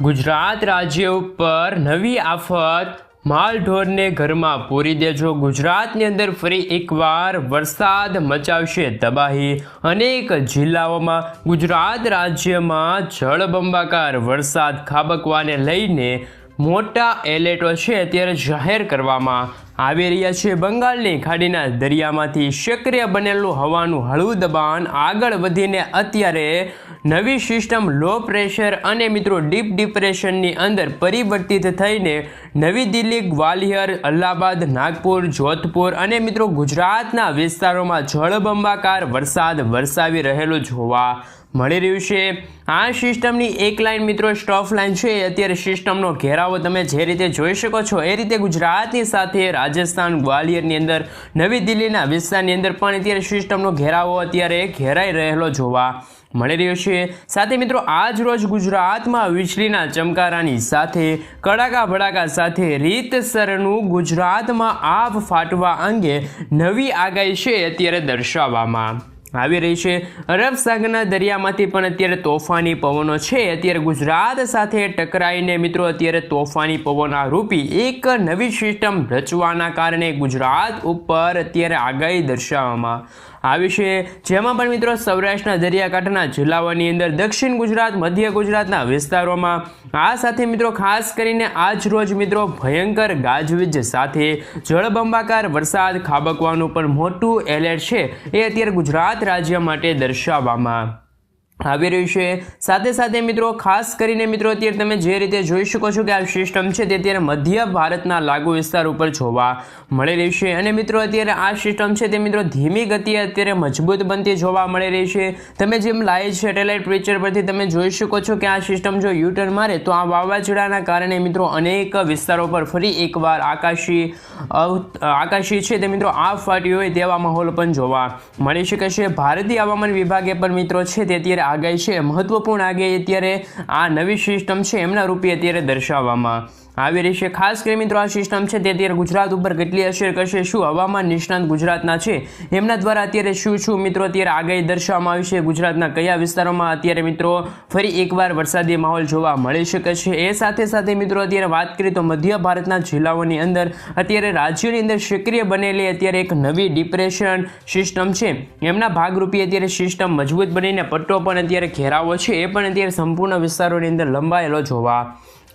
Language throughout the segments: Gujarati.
ગુજરાત રાજ્ય ઉપર નવી આફત, માલઢોરને ઘરમાં પૂરી દેજો। ગુજરાતની અંદર ફરી એકવાર વરસાદ મચાવશે તબાહી। અનેક જિલ્લાઓમાં ગુજરાત રાજ્યમાં જળબંબાકાર વરસાદ ખાબકવાને લઈને મોટા એલર્ટો છે અત્યારે જાહેર કરવામાં આવી રહ્યા છે। બંગાળની ખાડીના દરિયામાંથી સક્રિય બનેલું હવાનું હળવું દબાણ આગળ વધીને અત્યારે નવી સિસ્ટમ લો પ્રેશર અને મિત્રો ડીપ ડિપ્રેશનની અંદર પરિવર્તિત થઈને નવી દિલ્હી, ગ્વાલિયર, અલ્હાબાદ, નાગપુર, જોધપુર અને મિત્રો ગુજરાતના વિસ્તારોમાં જળબંબાકાર વરસાદ વરસાવી રહેલો જોવા મળી રહ્યું છે। આ સિસ્ટમની એક લાઇન મિત્રો સ્ટોફ લાઇન છે। અત્યારે સિસ્ટમનો ઘેરાવો તમે જે રીતે જોઈ શકો છો એ રીતે ગુજરાતની સાથે રાજસ્થાન, ગ્વાલિયરની અંદર, નવી દિલ્હીના વિસ્તારની અંદર પણ અત્યારે સિસ્ટમનો ઘેરાવો અત્યારે ઘેરાઈ રહેલો જોવા મળી રહ્યો છે। સાથે મિત્રો આજ રોજ ગુજરાતમાં વીજળીના ચમકારાની સાથે કડાકા ભડાકા સાથે રીતસરનું ગુજરાતમાં આભ ફાટવા અંગે નવી આગાહી છે અત્યારે દર્શાવવામાં આવી રહી છે। અરબ સાગરના દરિયામાંથી પણ અત્યારે તોફાની પવનો છે અત્યારે ગુજરાત સાથે ટકરાઈને મિત્રો અત્યારે તોફાની પવનના રૂપી એક નવી સિસ્ટમ રચવાના કારણે ગુજરાત ઉપર અત્યારે આગાહી દર્શાવવામાં આવી છે। જેમાં પણ મિત્રો સૌરાષ્ટ્રના દરિયાકાંઠાના જિલ્લાઓની અંદર, દક્ષિણ ગુજરાત, મધ્ય ગુજરાતના વિસ્તારોમાં આ સાથે મિત્રો ખાસ કરીને આજ રોજ મિત્રો ભયંકર ગાજવીજ સાથે જળબંબાકાર વરસાદ ખાબકવાનું પણ મોટું એલર્ટ છે એ અત્યારે ગુજરાત રાજ્ય માટે દર્શાવવામાં આવી રહ્યું છે। સાથે સાથે મિત્રો ખાસ કરીને મિત્રો અત્યારે તમે જે રીતે જોઈ શકો છો કે આ સિસ્ટમ છે તે અત્યારે મધ્ય ભારતના લાગુ વિસ્તાર ઉપર જોવા મળી રહી છે અને મિત્રો અત્યારે આ સિસ્ટમ છે તે મિત્રો ધીમી ગતિએ અત્યારે મજબૂત બનતી જોવા મળી રહી છે। તમે જેમ લાઈવ સેટેલાઇટ પિક્ચર પરથી તમે જોઈ શકો છો કે આ સિસ્ટમ જો યુટર્ન મારે તો આ વાવાઝોડાના કારણે મિત્રો અનેક વિસ્તારો પર ફરી એકવાર આકાશી છે તે મિત્રો આભ ફાટી હોય તેવા માહોલ પણ જોવા મળી શકે છે। ભારતીય હવામાન વિભાગે પણ મિત્રો છે તે અત્યારે આગાહી છે, મહત્વપૂર્ણ આગાહી અત્યારે આ નવી સિસ્ટમ છે એમના રૂપે અત્યારે દર્શાવવામાં આવી રહી છે। ખાસ કરીને મિત્રો આ સિસ્ટમ છે તે અત્યારે ગુજરાત ઉપર કેટલી અસર કરશે, શું હવામાન નિષ્ણાંત ગુજરાતના છે એમના દ્વારા અત્યારે શું મિત્રો અત્યારે આગાહી દર્શાવવામાં આવી છે, ગુજરાતના કયા વિસ્તારોમાં અત્યારે મિત્રો ફરી એકવાર વરસાદી માહોલ જોવા મળી શકે છે। એ સાથે સાથે મિત્રો અત્યારે વાત કરીએ તો મધ્ય ભારતના જિલ્લાઓની અંદર અત્યારે રાજ્યોની અંદર સક્રિય બનેલી અત્યારે એક નવી ડિપ્રેશન સિસ્ટમ છે એમના ભાગરૂપે અત્યારે સિસ્ટમ મજબૂત બનીને પટ્ટો પણ અત્યારે ઘેરાવો છે એ પણ અત્યારે સંપૂર્ણ વિસ્તારોની અંદર લંબાયેલો જોવા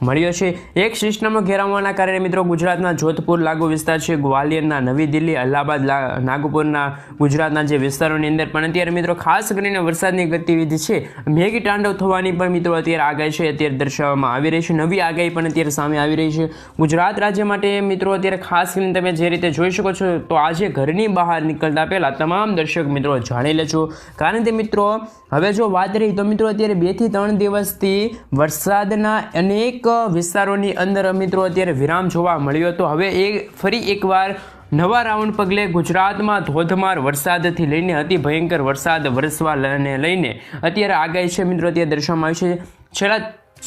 મળ્યો છે। એક સિસ્ટમનો ઘેરાવાના કારણે મિત્રો ગુજરાતના જોધપુર લાગુ વિસ્તાર છે, ગ્વાલિયરના, નવી દિલ્હી, અલ્હાબાદ, નાગપુરના ગુજરાતના જે વિસ્તારોની અંદર પણ અત્યારે મિત્રો ખાસ કરીને વરસાદની ગતિવિધિ છે મેઘી તાંડવ થવાની પણ મિત્રો અત્યારે આગાહી છે અત્યારે દર્શાવવામાં આવી રહી છે। નવી આગાહી પણ અત્યારે સામે આવી રહી છે ગુજરાત રાજ્ય માટે મિત્રો અત્યારે ખાસ કરીને તમે જે રીતે જોઈ શકો છો તો આજે ઘરની બહાર નીકળતા પહેલા તમામ દર્શક મિત્રો જાણી લેજો, કારણ કે મિત્રો હવે જો વાત રહી તો મિત્રો અત્યારે 2 થી 3 દિવસથી વરસાદના અનેક વિસ્તારોની અંદર મિત્રો અત્યારે વિરામ જોવા મળ્યો હતો। હવે ફરી એકવાર નવા રાઉન્ડ પગલે ગુજરાતમાં ધોધમાર વરસાદથી લઈને અતિ ભયંકર વરસાદ વરસવાને લઈને અત્યારે આગાહી છે મિત્રો અત્યારે દર્શાવવામાં આવી છે। છેલ્લા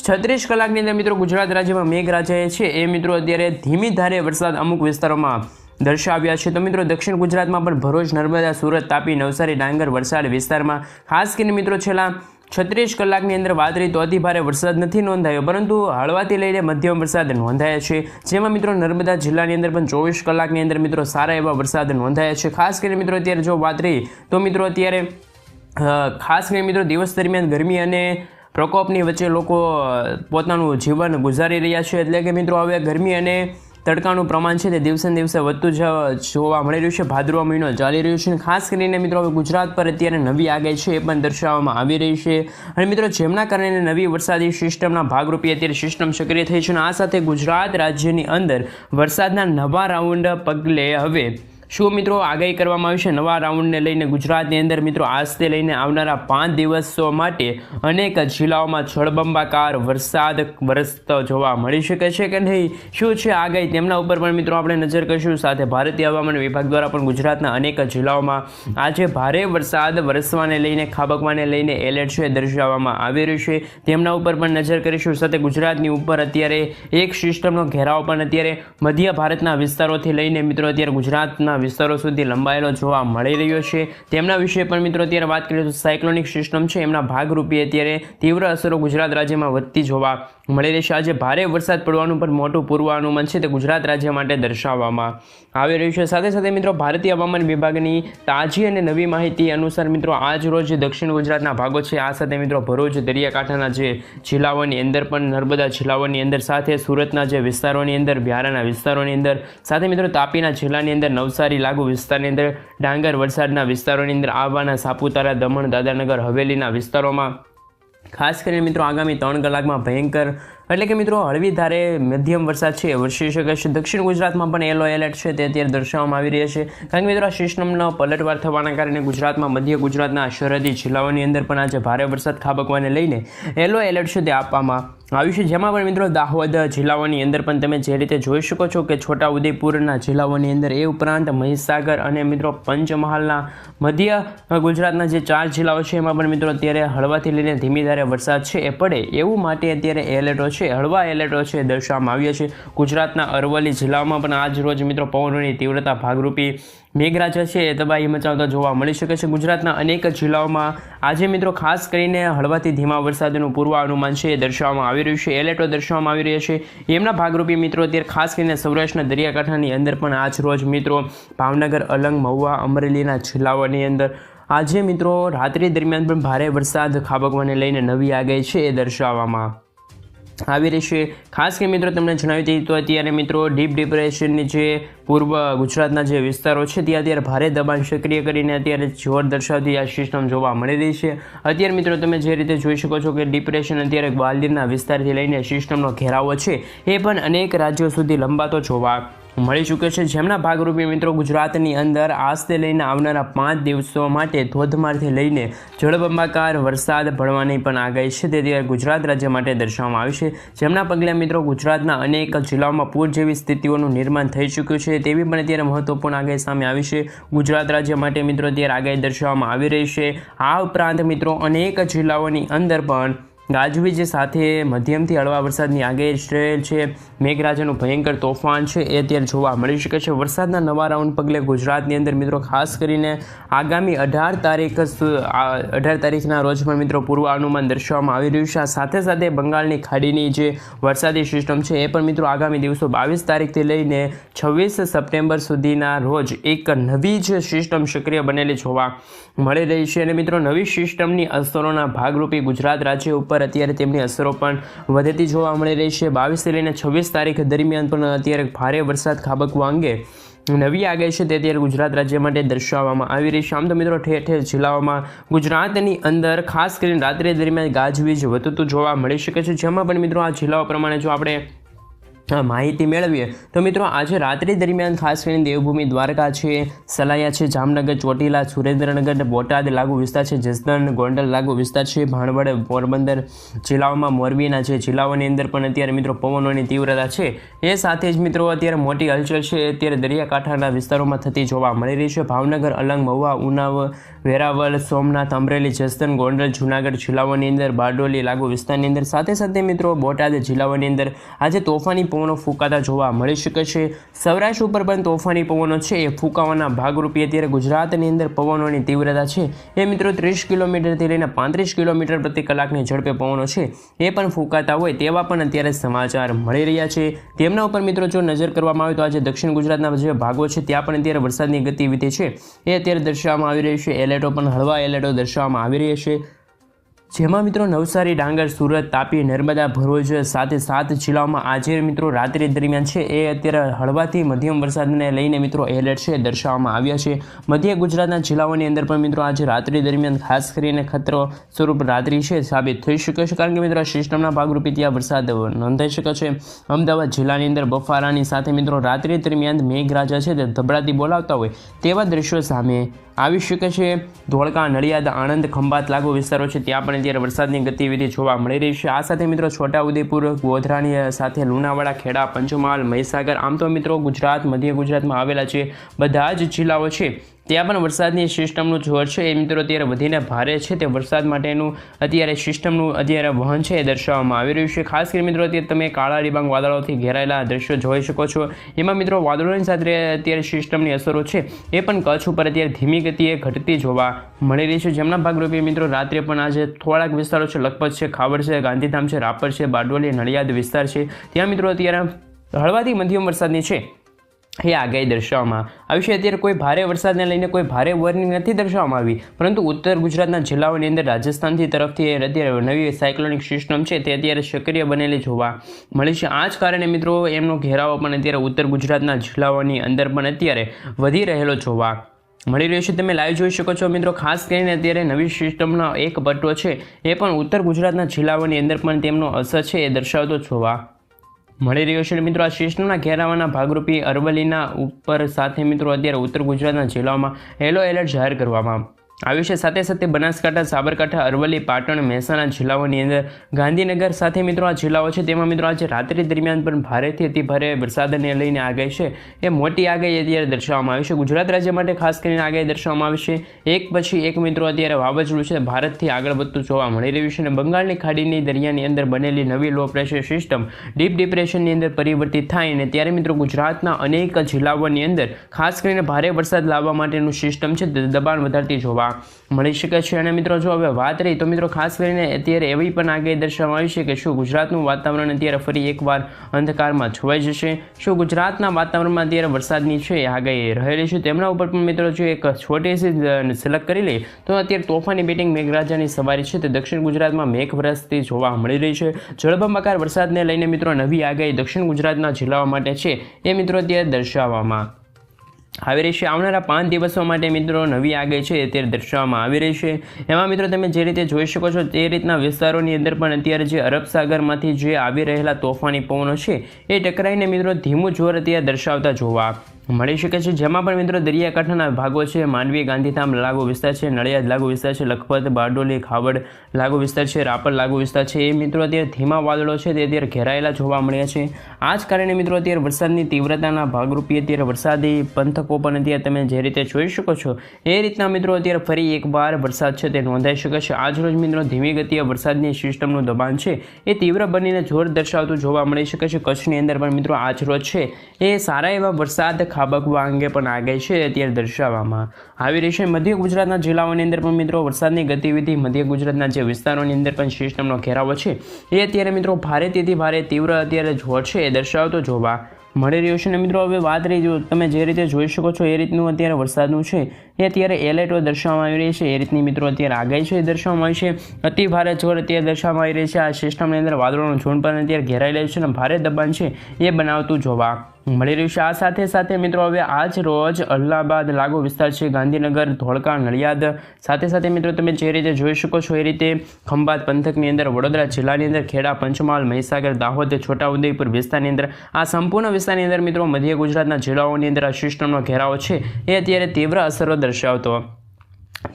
36 કલાકની અંદર મિત્રો ગુજરાત રાજ્યમાં મેઘરાજાએ છે એ મિત્રો અત્યારે ધીમી ધારે વરસાદ અમુક વિસ્તારોમાં દર્શાવ્યા છે। તો મિત્રો દક્ષિણ ગુજરાતમાં પણ ભરૂચ, નર્મદા, સુરત, તાપી, નવસારી, ડાંગર, વલસાડ વિસ્તારમાં ખાસ કરીને મિત્રો છેલ્લા 36 કલાકની અંદર વાત રહી તો અતિ ભારે વરસાદ નથી નોંધાયો, પરંતુ હળવાથી લઈને મધ્યમ વરસાદ નોંધાયા છે। જેમાં મિત્રો નર્મદા જિલ્લાની અંદર પણ 24 કલાકની અંદર મિત્રો સારા એવા વરસાદ નોંધાયા છે। ખાસ કરીને મિત્રો અત્યારે જો વાત રહી તો મિત્રો અત્યારે ખાસ કરીને મિત્રો દિવસ દરમિયાન ગરમી અને પ્રકોપની વચ્ચે લોકો પોતાનું જીવન ગુજારી રહ્યા છે, એટલે કે મિત્રો હવે ગરમી અને તડકાનું પ્રમાણ છે તે દિવસે ને દિવસે વધતું જોવા મળી રહ્યું છે। ભાદરવા મહિનો ચાલી રહ્યો છે, ખાસ કરીને મિત્રો હવે ગુજરાત પર અત્યારે નવી આગાહી છે એ પણ દર્શાવવામાં આવી રહી છે અને મિત્રો જેમના કારણે નવી વરસાદી સિસ્ટમના ભાગરૂપે અત્યારે સિસ્ટમ સક્રિય થઈ છે અને આ સાથે ગુજરાત રાજ્યની અંદર વરસાદના નવા રાઉન્ડ પગલે હવે શું મિત્રો આગાહી કરવામાં આવી છે નવા રાઉન્ડને લઈને ગુજરાતની અંદર મિત્રો આજથી લઈને આવનારા 5 દિવસો માટે અનેક જિલ્લાઓમાં જળબંબાકાર વરસાદ વરસતો જોવા મળી શકે છે કે નહીં, શું છે આગાહી તેમના ઉપર પણ મિત્રો આપણે નજર કરીશું। સાથે ભારતીય હવામાન વિભાગ દ્વારા પણ ગુજરાતના અનેક જિલ્લાઓમાં આજે ભારે વરસાદ વરસવાને લઈને ખાબકવાને લઈને એલર્ટ છે દર્શાવવામાં આવી રહ્યું છે, તેમના ઉપર પણ નજર કરીશું। સાથે ગુજરાતની ઉપર અત્યારે એક સિસ્ટમનો ઘેરાવ પણ અત્યારે મધ્ય ભારતના વિસ્તારોથી લઈને મિત્રો અત્યારે ગુજરાતના વિસ્તારો સુધી લંબાયેલો જોવા મળી રહ્યો છે, તેમના વિશે પણ મિત્રો અત્યારે વાત કરીએ તો સાયક્લોનિક સિસ્ટમ છે એમના ભાગરૂપે અત્યારે તીવ્ર અસરો ગુજરાત રાજ્યમાં વધતી જોવા મળી રહેશે। આજે ભારે વરસાદ પડવાનું પણ મોટું પૂર્વાનુમાન છે તે ગુજરાત રાજ્ય માટે દર્શાવવામાં આવી રહ્યું છે। સાથે સાથે મિત્રો ભારતીય હવામાન વિભાગની તાજી અને નવી માહિતી અનુસાર મિત્રો આજ રોજ દક્ષિણ ગુજરાતના ભાગો છે આ સાથે મિત્રો ભરૂચ દરિયાકાંઠાના જે જિલ્લાઓની અંદર પણ નર્મદા જિલ્લાઓની અંદર સાથે સુરતના જે વિસ્તારોની અંદર વ્યારાના વિસ્તારોની અંદર સાથે મિત્રો તાપીના જિલ્લાની અંદર નવસારી લાગુ વિસ્તારની અંદર ડાંગર વલસાડના વિસ્તારોની અંદર આહવાના સાપુતારા દમણ દાદરાનગર હવેલીના વિસ્તારોમાં ખાસ કરીને મિત્રો આગામી 3 કલાકમાં ભયંકર એટલે કે મિત્રો હળવી ધારે મધ્યમ વરસાદ છે વરસી શકે છે। દક્ષિણ ગુજરાતમાં પણ યલો એલર્ટ છે તે અત્યારે દર્શાવવામાં આવી રહ્યા છે કારણ કે મિત્રો આ સિસ્ટમનો પલટવાર થવાના કારણે ગુજરાતમાં મધ્ય ગુજરાતના સરહદી જિલ્લાઓની અંદર પણ આજે ભારે વરસાદ ખાબકવાને લઈને યલો એલર્ટ છે તે આપવામાં આવ્યું છે। જેમાં પણ મિત્રો દાહોદ જિલ્લાઓની અંદર પણ તમે જે રીતે જોઈ શકો છો કે છોટા ઉદેપુરના જિલ્લાઓની અંદર એ ઉપરાંત મહીસાગર અને મિત્રો પંચમહાલના મધ્ય ગુજરાતના જે 4 જિલ્લાઓ છે એમાં પણ મિત્રો અત્યારે હળવાથી લઈને ધીમી ધારે વરસાદ છે એ પડે એવું માટે અત્યારે એલર્ટો છે હળવા એલર્ટો છે દર્શાવવામાં આવ્યા છે। ગુજરાતના અરવલ્લી જિલ્લામાં પણ આજ રોજ મિત્રો પવનોની તીવ્રતા ભાગરૂપી મેઘરાજા છે એ તબાહી મચાવતા જોવા મળી શકે છે। ગુજરાતના અનેક જિલ્લાઓમાં આજે મિત્રો ખાસ કરીને હળવાથી ધીમા વરસાદનું પૂર્વાનુમાન છે એ દર્શાવવામાં આવી રહ્યું છે એલર્ટો દર્શાવવામાં આવી રહ્યા છે। એમના ભાગરૂપે મિત્રો અત્યારે ખાસ કરીને સૌરાષ્ટ્રના દરિયાકાંઠાની અંદર પણ આજ રોજ મિત્રો ભાવનગર અલંગ મહુવા અમરેલીના જિલ્લાઓની અંદર આજે મિત્રો રાત્રિ દરમિયાન પણ ભારે વરસાદ ખાબકવાને લઈને નવી આગાહી છે એ દર્શાવવામાં આવી રહેશે। ખાસ કરીને મિત્રો તમને જણાવી દઈએ તો અત્યારે મિત્રો ડીપ ડિપ્રેશનની જે પૂર્વ ગુજરાતના જે વિસ્તારો છે ત્યાં અત્યારે ભારે દબાણ સક્રિય કરીને અત્યારે જોર દર્શાવતી આ સિસ્ટમ જોવા મળી રહી છે। અત્યારે મિત્રો તમે જે રીતે જોઈ શકો છો કે ડિપ્રેશન અત્યારે ગ્વાલિયરના વિસ્તારથી લઈને સિસ્ટમનો ઘેરાવો છે એ પણ અનેક રાજ્યો સુધી લંબાતો જોવા મળી ચૂક્યો છે। જેમના ભાગરૂપે મિત્રો ગુજરાતની અંદર આજથી લઈને આવનારા 5 દિવસો માટે ધોધમારથી લઈને જળબંબાકાર વરસાદ પડવાની પણ આગાહી છે તે ત્યારે ગુજરાત રાજ્ય માટે દર્શાવવામાં આવી છે। જેમના પગલે મિત્રો ગુજરાતના અનેક જિલ્લાઓમાં પૂર જેવી સ્થિતિઓનું નિર્માણ થઈ ચૂક્યું છે તેવી પણ અત્યારે મહત્વપૂર્ણ આગાહી સામે આવી છે। ગુજરાત રાજ્ય માટે મિત્રો અત્યારે આગાહી દર્શાવવામાં આવી રહી છે। આ ઉપરાંત મિત્રો અનેક જિલ્લાઓની અંદર પણ ગાજવીજ સાથે મધ્યમથી હળવા વરસાદની આગાહી છે। મેઘરાજાનું ભયંકર તોફાન છે એ અત્યારે જોવા મળી શકે છે। વરસાદના નવા રાઉન્ડ પગલે ગુજરાતની અંદર મિત્રો ખાસ કરીને આગામી 18 તારીખના રોજ પણ મિત્રો પૂર્વાનુમાન દર્શાવવામાં આવી રહ્યું છે। આ સાથે સાથે બંગાળની ખાડીની જે વરસાદી સિસ્ટમ છે એ પણ મિત્રો આગામી દિવસો 22 તારીખથી લઈને 26 સપ્ટેમ્બર સુધીના રોજ એક નવી જ સિસ્ટમ સક્રિય બનેલી જોવા મળી રહી છે। અને મિત્રો નવી સિસ્ટમની અસરોના ભાગરૂપે ગુજરાત રાજ્ય ઉપર અત્યારે તેમની અસરો પણ વધતી જોવા મળી રહી છે। 22 થી લઈને 26 તારીખ દરમિયાન પણ અત્યારે ભારે વરસાદ ખાબકવા અંગે નવી આગાહી છે તે અત્યારે ગુજરાત રાજ્ય માટે દર્શાવવામાં આવી રહી છે। આમ તો મિત્રો ઠેર ઠેર જિલ્લાઓમાં ગુજરાતની અંદર ખાસ કરીને રાત્રે દરમિયાન ગાજવીજ વધતું જોવા મળી શકે છે। જેમાં પણ મિત્રો આ જિલ્લાઓ પ્રમાણે જો આપણે માહિતી મેળવીએ તો મિત્રો આજે રાત્રિ દરમિયાન ખાસ કરીને દેવભૂમિ દ્વારકા છે સલાયા છે જામનગર ચોટીલા સુરેન્દ્રનગર બોટાદ લાગુ વિસ્તાર છે જસદણ ગોંડલ લાગુ વિસ્તાર છે ભાણવડ પોરબંદર જિલ્લાઓમાં મોરબીના જે જિલ્લાઓની અંદર પણ અત્યારે મિત્રો પવનોની તીવ્રતા છે એ સાથે જ મિત્રો અત્યારે મોટી હલચલ છે અત્યારે દરિયાકાંઠાના વિસ્તારોમાં થતી જોવા મળી રહી છે। ભાવનગર અલંગ મહુવા ઉનાવ વેરાવળ સોમનાથ અમરેલી જસદણ ગોંડલ જૂનાગઢ જિલ્લાઓની અંદર બારડોલી લાગુ વિસ્તારની અંદર સાથે સાથે મિત્રો બોટાદ જિલ્લાઓની અંદર આજે તોફાની પવનો ફૂંકાતા જોવા મળી શકે છે। સૌરાષ્ટ્ર ઉપર પણ તોફાની પવનો છે એ ફૂંકાવાના ભાગરૂપે અત્યારે ગુજરાતની અંદર પવનોની તીવ્રતા છે એ મિત્રો 30 કિલોમીટરથી લઈને 35 કિલોમીટર પ્રતિ કલાકની ઝડપે પવનો છે એ પણ ફૂંકાતા હોય તેવા પણ અત્યારે સમાચાર મળી રહ્યા છે। તેમના ઉપર મિત્રો જો નજર કરવામાં આવે તો આજે દક્ષિણ ગુજરાતના જે ભાગો છે ત્યાં પણ અત્યારે વરસાદની ગતિવિધિ છે એ અત્યારે દર્શાવવામાં આવી રહી છે। એલર્ટો પણ હળવા એલર્ટો દર્શાવવામાં આવી રહ્યા છે। જેમાં મિત્રો નવસારી ડાંગર સુરત તાપી નર્મદા ભરૂચ સાથે 7 જિલ્લાઓમાં આજે મિત્રો રાત્રિ દરમિયાન છે એ અત્યારે હળવાથી મધ્યમ વરસાદને લઈને મિત્રો એલર્ટ છે દર્શાવવામાં આવ્યા છે। મધ્ય ગુજરાતના જિલ્લાઓની અંદર પણ મિત્રો આજે રાત્રિ દરમિયાન ખાસ કરીને ખતરો સ્વરૂપ રાત્રિ છે સાબિત થઈ શકે છે કારણ કે મિત્રો આ સિસ્ટમના ભાગરૂપે ત્યાં વરસાદ નોંધાઈ શકે છે। અમદાવાદ જિલ્લાની અંદર બફારાની સાથે મિત્રો રાત્રિ દરમિયાન મેઘરાજા છે તે ધબડાતી બોલાવતા હોય તેવા દ્રશ્યો સામે આવી શકે છે। ધોળકા નડિયાદ આણંદ ખંભાત લાગુ વિસ્તારો છે ત્યાં પણ અત્યારે વરસાદની ગતિવિધિ જોવા મળી રહી છે। આ સાથે મિત્રો છોટાઉદેપુર ગોધરાની સાથે લુણાવાડા ખેડા પંચમહાલ મહીસાગર આમ તો મિત્રો ગુજરાત મધ્ય ગુજરાતમાં આવેલા છે બધા જ જિલ્લાઓ છે ત્યાં પણ વરસાદની સિસ્ટમનું જોર છે એ મિત્રો અત્યારે વધીને ભારે છે તે વરસાદ માટેનું અત્યારે સિસ્ટમનું અત્યારે વહન છે એ દર્શાવવામાં આવી રહ્યું છે. ખાસ કરીને મિત્રો અત્યારે તમે કાળા ડિબાંગ વાદળોથી ઘેરાયેલા દ્રશ્યો જોઈ શકો છો. એમાં મિત્રો વાદળોની સાથે અત્યારે સિસ્ટમની અસરો છે એ પણ કચ્છ ઉપર અત્યારે ધીમી ગતિએ ઘટતી જોવા મળી રહી છે. જેમના ભાગરૂપે મિત્રો રાત્રે પણ આજે થોડાક વિસ્તારો છે, લખપત છે, ખાવડ છે, ગાંધીધામ છે, રાપર છે, બારડોલી, નડિયાદ વિસ્તાર છે, ત્યાં મિત્રો અત્યારે હળવાથી મધ્યમ વરસાદની છે એ આગાહી દર્શાવવામાં આવી છે. અત્યારે કોઈ ભારે વરસાદને લઈને કોઈ ભારે વોર્નિંગ નથી દર્શાવવામાં આવી, પરંતુ ઉત્તર ગુજરાતના જિલ્લાઓની અંદર રાજસ્થાનથી તરફથી અત્યારે નવી સાયક્લોનિક સિસ્ટમ છે તે અત્યારે સક્રિય બનેલી જોવા મળી છે. આ જ કારણે મિત્રો એમનો ઘેરાવો પણ અત્યારે ઉત્તર ગુજરાતના જિલ્લાઓની અંદર પણ અત્યારે વધી રહેલો જોવા મળી રહ્યો છે. તમે લાઈવ જોઈ શકો છો મિત્રો. ખાસ કરીને અત્યારે નવી સિસ્ટમનો એક પટ્ટો છે એ પણ ઉત્તર ગુજરાતના જિલ્લાઓની અંદર પણ તેમનો અસર છે એ દર્શાવતો જોવા મળી રહ્યો છે. મિત્રો આ સિસ્ટમના ઘેરાવાના ભાગરૂપે અરવલ્લીના ઉપર સાથે મિત્રો અત્યારે ઉત્તર ગુજરાતના જિલ્લાઓમાં યલો એલર્ટ જાહેર કરવામાં આવ્યું છે. સાથે સાથે બનાસકાંઠા, સાબરકાંઠા, અરવલ્લી, પાટણ, મહેસાણા જિલ્લાઓની અંદર ગાંધીનગર સાથે મિત્રો આ જિલ્લાઓ છે તેમાં મિત્રો આજે રાત્રિ દરમિયાન પણ ભારેથી અતિ ભારે વરસાદને લઈને આગાહી છે એ મોટી આગાહી અત્યારે દર્શાવવામાં આવી છે. ગુજરાત રાજ્ય માટે ખાસ કરીને આગાહી દર્શાવવામાં આવી છે. એક પછી એક મિત્રો અત્યારે વાવાઝોડું છે ભારતથી આગળ વધતું જોવા મળી રહ્યું છે અને બંગાળની ખાડીની દરિયાની અંદર બનેલી નવી લો પ્રેશર સિસ્ટમ ડીપ ડિપ્રેશનની અંદર પરિવર્તિત થાય અને ત્યારે મિત્રો ગુજરાતના અનેક જિલ્લાઓની અંદર ખાસ કરીને ભારે વરસાદ લાવવા માટેનું સિસ્ટમ છે દબાણ વધારતી જોવા મળી શકે છે. અને મિત્રો જો હવે વાત રહી તો મિત્રો ખાસ કરીને અત્યારે એવી પણ આગાહી દર્શાવવામાં આવી છે કે શું ગુજરાતનું વાતાવરણ અત્યારે ફરી એકવાર અંધકારમાં છવાઈ જશે, શું ગુજરાતના વાતાવરણમાં અત્યારે વરસાદની છે આગાહી રહેલી છે તેમના ઉપર પણ મિત્રો જો એક છોટી સી સિલેક્ટ કરી લઈએ તો અત્યારે તોફાની બેટિંગ મેઘરાજાની સવારી છે તે દક્ષિણ ગુજરાતમાં મેઘ વરસતી જોવા મળી રહી છે. જળબંબાકાર વરસાદને લઈને મિત્રો નવી આગાહી દક્ષિણ ગુજરાતના જિલ્લાઓ માટે છે એ મિત્રો અત્યારે દર્શાવવામાં આવી રહી છે. આવનારા 5 દિવસો માટે મિત્રો નવી આગાહી છે અત્યારે દર્શાવવામાં આવી રહી છે. એમાં મિત્રો તમે જે રીતે જોઈ શકો છો તે રીતના વિસ્તારોની અંદર પણ અત્યારે જે અરબ સાગરમાંથી જે આવી રહેલા તોફાની પવનો છે એ ટકરાઈને મિત્રો ધીમું જોર અત્યારે દર્શાવતા જોવા મળી શકે છે. જેમાં પણ મિત્રો દરિયાકાંઠાના ભાગો છે, માંડવી, ગાંધીધામ લાગુ વિસ્તાર છે, નડિયાદ લાગુ વિસ્તાર છે, લખપત, બારડોલી, ખાવડ લાગુ વિસ્તાર છે, રાપર લાગુ વિસ્તાર છે, એ મિત્રો અત્યારે ધીમા વાદળો છે તે અત્યારે ઘેરાયેલા જોવા મળ્યા છે. આ જ કારણે મિત્રો અત્યારે વરસાદની તીવ્રતાના ભાગરૂપે અત્યારે વરસાદી પંથકો પણ અત્યારે તમે જે રીતે જોઈ શકો છો એ રીતના મિત્રો અત્યારે ફરી એકવાર વરસાદ છે તે નોંધાઈ શકે છે. આજરોજ મિત્રો ધીમી ગતિએ વરસાદની સિસ્ટમનું દબાણ છે એ તીવ્ર બનીને જોર દર્શાવતું જોવા મળી શકે છે. કચ્છની અંદર પણ મિત્રો આજરોજ છે એ સારા એવા વરસાદ ખાબકવા અંગે પણ આગાહી છે અત્યારે દર્શાવવામાં આવી રહી છે. મધ્ય ગુજરાતના જિલ્લાઓની અંદર પણ મિત્રો વરસાદની ગતિવિધિ મધ્ય ગુજરાતના જે વિસ્તારોની અંદર પણ સિસ્ટમનો ઘેરાવો છે એ અત્યારે મિત્રો ભારેથી ભારે તીવ્ર અત્યારે જોર છે એ દર્શાવતો જોવા મળી રહ્યું છે. અને મિત્રો હવે વાત રહી જો તમે જે રીતે જોઈ શકો છો એ રીતનું અત્યારે વરસાદનું છે એ અત્યારે એલર્ટો દર્શાવવામાં આવી રહી છે એ રીતની મિત્રો અત્યારે આગાહી છે દર્શાવવામાં આવી છે. અતિ ભારે જોર અત્યારે દર્શાવવામાં આવી રહી છે. આ સિસ્ટમની અંદર વાદળોનું ઝુંડ પણ અત્યારે ઘેરાઈ રહ્યું છે અને ભારે દબાણ છે એ બનાવતું જોવા મળી રહ્યું છે. આ સાથે સાથે મિત્રો હવે આજ રોજ અલ્હાબાદ લાગુ વિસ્તાર છે, ગાંધીનગર, ધોળકા, નડિયાદ સાથે સાથે મિત્રો તમે જે રીતે જોઈ શકો છો એ રીતે ખંભાત પંથકની અંદર, વડોદરા જિલ્લાની અંદર, ખેડા, પંચમહાલ, મહીસાગર, દાહોદ, છોટાઉદેપુર વિસ્તારની અંદર આ સંપૂર્ણ વિસ્તારની અંદર મિત્રો મધ્ય ગુજરાતના જિલ્લાઓની અંદર આ સિસ્ટમનો ઘેરાવો છે એ અત્યારે તીવ્ર અસરો દર્શાવતો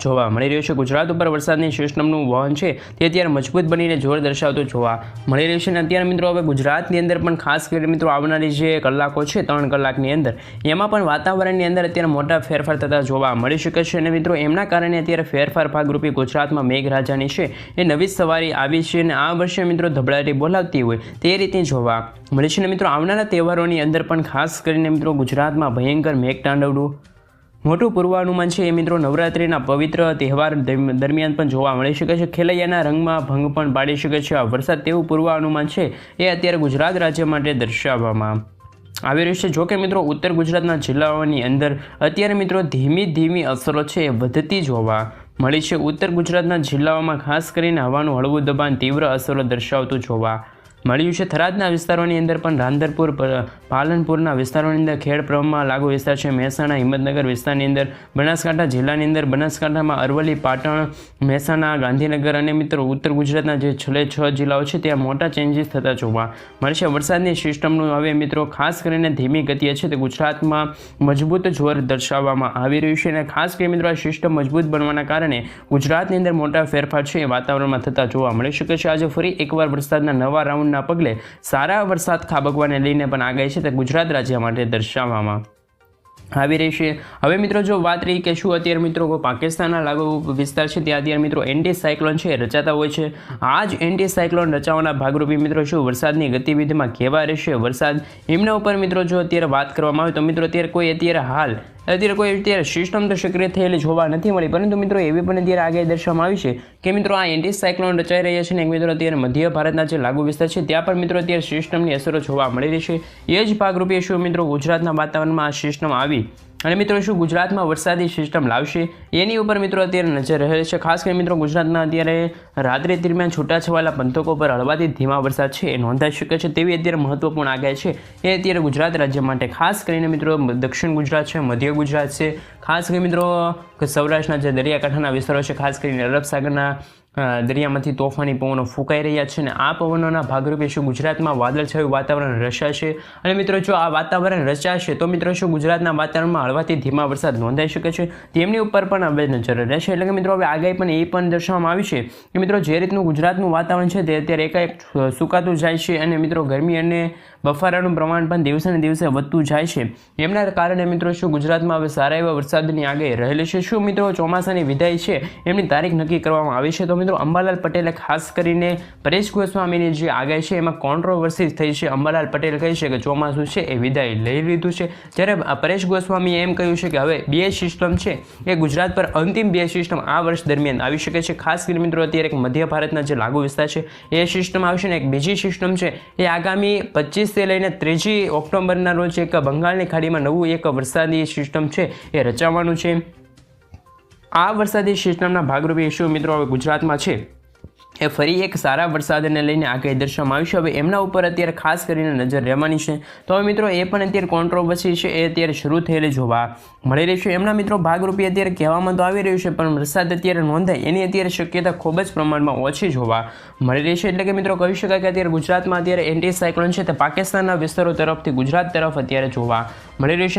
જોવા મળી રહ્યું છે. ગુજરાત ઉપર વરસાદની સિસ્ટમનું વહન છે તે અત્યારે મજબૂત બનીને જોર દર્શાવતું જોવા મળી રહ્યું છે. અને અત્યારે મિત્રો હવે ગુજરાતની અંદર પણ ખાસ કરીને મિત્રો આવનારી જે કલાકો છે 3 કલાકની અંદર એમાં પણ વાતાવરણની અંદર અત્યારે મોટા ફેરફાર થતા જોવા મળી શકે છે. અને મિત્રો એમના કારણે અત્યારે ફેરફાર ભાગરૂપે ગુજરાતમાં મેઘરાજાની છે એ નવી સવારી આવી છે અને આ વર્ષે મિત્રો ધબડાટી બોલાવતી હોય તે રીતે જોવા મળી છે. અને મિત્રો આવનારા તહેવારોની અંદર પણ ખાસ કરીને મિત્રો ગુજરાતમાં ભયંકર મેઘતાંડવનું મોટું પૂર્વાનુમાન છે એ મિત્રો નવરાત્રિના પવિત્ર તહેવાર દરમિયાન પણ જોવા મળી શકે છે. ખેલૈયાના રંગમાં ભંગ પણ પાડી શકે છે આ વરસાદ તેવું પૂર્વાનુમાન છે એ અત્યારે ગુજરાત રાજ્ય માટે દર્શાવવામાં આવી રહ્યું છે. જોકે મિત્રો ઉત્તર ગુજરાતના જિલ્લાઓની અંદર અત્યારે મિત્રો ધીમી અસરો છે એ વધતી જોવા મળી છે. ઉત્તર ગુજરાતના જિલ્લાઓમાં ખાસ કરીને હવાનું હળવું દબાણ તીવ્ર અસરો દર્શાવતું જોવા મળ્યું છે. થરાદના વિસ્તારોની અંદર પણ રાંધરપુર, પાલનપુરના વિસ્તારોની અંદર, ખેડબ્રહ્મા લાગુ વિસ્તાર છે, મહેસાણા, હિંમતનગર વિસ્તારની અંદર, બનાસકાંઠા જિલ્લાની અંદર, બનાસકાંઠામાં અરવલ્લી, પાટણ, મહેસાણા, ગાંધીનગર અને મિત્રો ઉત્તર ગુજરાતના જે છેલ્લે 6 જિલ્લાઓ છે ત્યાં મોટા ચેન્જીસ થતા જોવા મળશે. વરસાદની સિસ્ટમનું હવે મિત્રો ખાસ કરીને ધીમી ગતિએ છે તે ગુજરાતમાં મજબૂત જોર દર્શાવવામાં આવી રહ્યું છે. અને ખાસ કરીને મિત્રો આ સિસ્ટમ મજબૂત બનવાના કારણે ગુજરાતની અંદર મોટા ફેરફાર છે એ વાતાવરણમાં થતા જોવા મળી શકે છે. આજે ફરી એકવાર વરસાદના નવા રાઉન્ડ ના પગલે સારા વરસાદ ખાબકવાને લઈને પણ આગાહી છે તે ગુજરાત રાજ્ય માટે દર્શાવવામાં આવી રહી છે। હવે મિત્રો જો વાત રહી કે શું અત્યારે મિત્રો પાકિસ્તાનના લાગુ વિસ્તાર છે ત્યાં અત્યારે મિત્રો એન્ટી સાયક્લોન છે રચાતા હોય છે। આ જ એન્ટી સાયક્લોન રચાવાના ભાગરૂપે મિત્રો શું વરસાદની ગતિવિધિમાં કેવા રહેશે વરસાદ એમના ઉપર મિત્રો જો અત્યારે વાત કરવામાં આવે તો મિત્રો અત્યારે કોઈ સિસ્ટમ તો સક્રિય થયેલી જોવા નથી મળી, પરંતુ મિત્રો એવી પણ અત્યારે આગાહી દર્શાવવામાં આવી છે કે મિત્રો આ એન્ટી સાયક્લોન રચાઈ રહ્યા છે ને મિત્રો અત્યારે મધ્ય ભારતના જે લાગુ વિસ્તાર છે ત્યાં પણ મિત્રો અત્યારે સિસ્ટમની અસરો જોવા મળી રહી છે। એ જ ભાગરૂપે શું મિત્રો ગુજરાતના વાતાવરણમાં આ સિસ્ટમ આવી અને મિત્રો શું ગુજરાતમાં વરસાદી સિસ્ટમ લાવશે એની ઉપર મિત્રો અત્યારે નજર રહે છે। ખાસ કરીને મિત્રો ગુજરાતના અત્યારે રાત્રિ દરમિયાન છૂટાછવાયેલા પંથકો પર હળવાથી ધીમા વરસાદ છે એ નોંધાઈ શકે છે તેવી અત્યારે મહત્વપૂર્ણ આગાહી છે એ અત્યારે ગુજરાત રાજ્ય માટે, ખાસ કરીને મિત્રો દક્ષિણ ગુજરાત છે, મધ્ય ગુજરાત છે, ખાસ કરીને મિત્રો સૌરાષ્ટ્રના જે દરિયાકાંઠાના વિસ્તારો છે, ખાસ કરીને અરબ સાગરના દરિયામાંથી તોફાની પવનો ફૂંકાઈ રહ્યા છે અને આ પવનોના ભાગરૂપે શું ગુજરાતમાં વાદળછાયું વાતાવરણ રચાશે અને મિત્રો જો આ વાતાવરણ રચાશે તો મિત્રો શું ગુજરાતના વાતાવરણમાં હળવાથી ધીમા વરસાદ નોંધાઈ શકે છે તેમની ઉપર પણ હવે નજર રહેશે। એટલે કે મિત્રો હવે આગાહી પણ એ પણ દર્શાવવામાં આવી છે કે મિત્રો જે રીતનું ગુજરાતનું વાતાવરણ છે તે અત્યારે એકાએક સુકાતું જાય છે અને મિત્રો ગરમી અને બફારાનું પ્રમાણ પણ દિવસે ને દિવસે વધતું જાય છે। એમના કારણે મિત્રો શું ગુજરાતમાં હવે સારા એવા વરસાદની આગાહી રહેલી છે। શું મિત્રો ચોમાસાની વિદાય છે એમની તારીખ નક્કી કરવામાં આવી છે? તો મિત્રો અંબાલાલ પટેલે ખાસ કરીને પરેશ ગોસ્વામીની જે આગાહી છે એમાં કોન્ટ્રોવર્સી થઈ છે। અંબાલાલ પટેલ કહે છે કે ચોમાસું છે એ વિદાય લઈ લીધું છે, જ્યારે પરેશ ગોસ્વામીએ એમ કહ્યું છે કે હવે 2 સિસ્ટમ છે એ ગુજરાત પર અંતિમ 2 સિસ્ટમ આ વર્ષ દરમિયાન આવી શકે છે। ખાસ કરીને મિત્રો અત્યારે એક મધ્ય ભારતના જે લાગુ વિસ્તાર છે એ સિસ્ટમ આવશે ને એક બીજી સિસ્ટમ છે એ આગામી 25 થી લઈને 3 ઓક્ટોબરના રોજ એક બંગાળની ખાડીમાં નવું એક વરસાદી સિસ્ટમ છે એ રચાવાનું છે। આ વરસાદી સિસ્ટમના ભાગરૂપે શું મિત્રો હવે ગુજરાતમાં છે એ ફરી એક સારા વરસાદને લઈને આગાહી દર્શાવવામાં આવી છે। હવે એમના ઉપર અત્યારે ખાસ કરીને નજર રહેવાની છે। તો હવે મિત્રો એ પણ અત્યારે કોન્ટ્રોવર્સી છે એ અત્યારે શરૂ થયેલી જોવા મળી રહી છે। એમના મિત્રો ભાગરૂપે અત્યારે કહેવામાં તો આવી રહ્યું છે પણ વરસાદ અત્યારે નોંધાય એની અત્યારે શક્યતા ખૂબ જ પ્રમાણમાં ઓછી જોવા મળી રહી છે। એટલે કે મિત્રો કહી શકાય કે અત્યારે ગુજરાતમાં અત્યારે એન્ટી સાયક્લોન છે તે પાકિસ્તાનના વિસ્તારો તરફથી ગુજરાત તરફ અત્યારે જોવા મળી રહ્યું છે।